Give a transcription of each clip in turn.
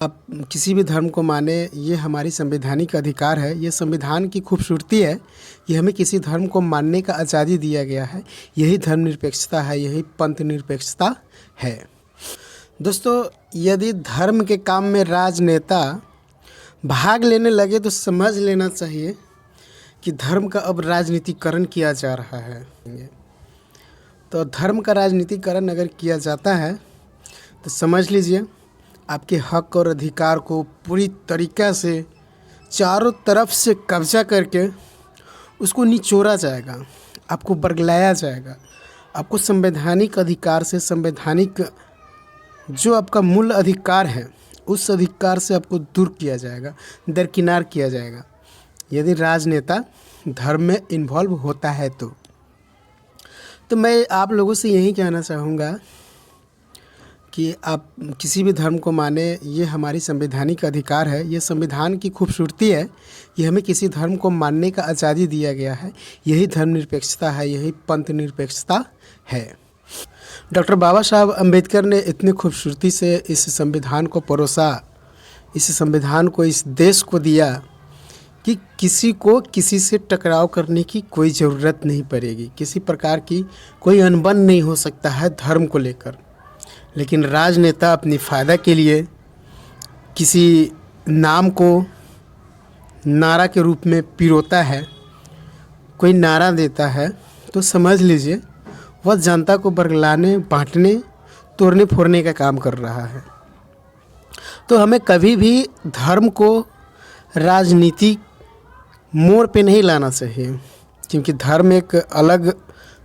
आप किसी भी धर्म को माने, ये हमारी संवैधानिक अधिकार है। ये संविधान की खूबसूरती है कि हमें किसी धर्म को मानने का आज़ादी दिया गया है। यही धर्मनिरपेक्षता है, यही पंथ निरपेक्षता है। दोस्तों, यदि धर्म के काम में राजनेता भाग लेने लगे तो समझ लेना चाहिए कि धर्म का अब राजनीतिकरण किया जा रहा है। तो धर्म का राजनीतिकरण अगर किया जाता है तो समझ लीजिए आपके हक और अधिकार को पूरी तरीक़ा से चारों तरफ से कब्जा करके उसको निचोड़ा जाएगा, आपको बरगलाया जाएगा। आपको संवैधानिक अधिकार से, संवैधानिक जो आपका मूल अधिकार है, उस अधिकार से आपको दूर किया जाएगा, दरकिनार किया जाएगा, यदि राजनेता धर्म में इन्वॉल्व होता है तो मैं आप लोगों से यही कहना चाहूँगा कि आप किसी भी धर्म को माने, ये हमारी संवैधानिक अधिकार है। ये संविधान की खूबसूरती है कि हमें किसी धर्म को मानने का आज़ादी दिया गया है। यही धर्मनिरपेक्षता है, यही पंथ निरपेक्षता है। डॉक्टर बाबा साहब अम्बेडकर ने इतनी खूबसूरती से इस संविधान को परोसा, इस संविधान को इस देश को दिया कि किसी को किसी से टकराव करने की कोई ज़रूरत नहीं पड़ेगी। किसी प्रकार की कोई अनबन नहीं हो सकता है धर्म को लेकर। लेकिन राजनेता अपनी फ़ायदा के लिए किसी नाम को नारा के रूप में पिरोता है, कोई नारा देता है, तो समझ लीजिए वह जनता को बरगलाने, बांटने, तोड़ने फोड़ने का काम कर रहा है। तो हमें कभी भी धर्म को राजनीति मोड़ पे नहीं लाना चाहिए, क्योंकि धर्म एक अलग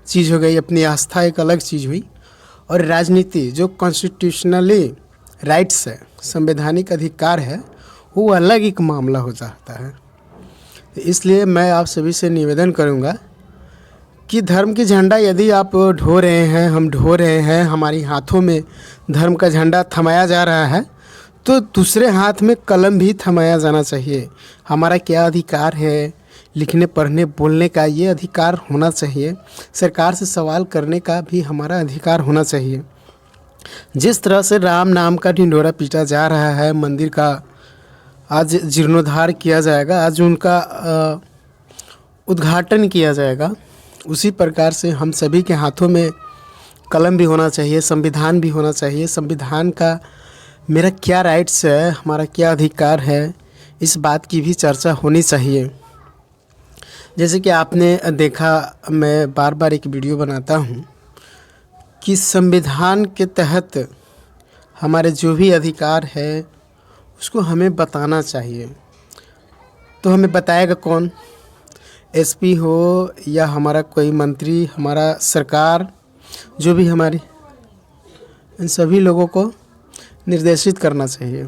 चीज़ हो गई, अपनी आस्था एक अलग चीज़ हुई, और राजनीति जो कॉन्स्टिट्यूशनली राइट्स है, संवैधानिक अधिकार है, वो अलग एक मामला हो जाता है। इसलिए मैं आप सभी से निवेदन करूंगा कि धर्म की झंडा यदि आप ढो रहे हैं, हम ढो रहे हैं, हमारी हाथों में धर्म का झंडा थमाया जा रहा है, तो दूसरे हाथ में कलम भी थमाया जाना चाहिए। हमारा क्या अधिकार है, लिखने पढ़ने बोलने का ये अधिकार होना चाहिए। सरकार से सवाल करने का भी हमारा अधिकार होना चाहिए। जिस तरह से राम नाम का ढिंढोरा पीटा जा रहा है, मंदिर का आज जीर्णोद्धार किया जाएगा, आज उनका उद्घाटन किया जाएगा, उसी प्रकार से हम सभी के हाथों में कलम भी होना चाहिए, संविधान भी होना चाहिए। संविधान का मेरा क्या राइट्स है, हमारा क्या अधिकार है, इस बात की भी चर्चा होनी चाहिए। जैसे कि आपने देखा, मैं बार बार एक वीडियो बनाता हूँ कि संविधान के तहत हमारे जो भी अधिकार है उसको हमें बताना चाहिए। तो हमें बताएगा कौन? एसपी हो या हमारा कोई मंत्री, हमारा सरकार, जो भी हमारी, इन सभी लोगों को निर्देशित करना चाहिए।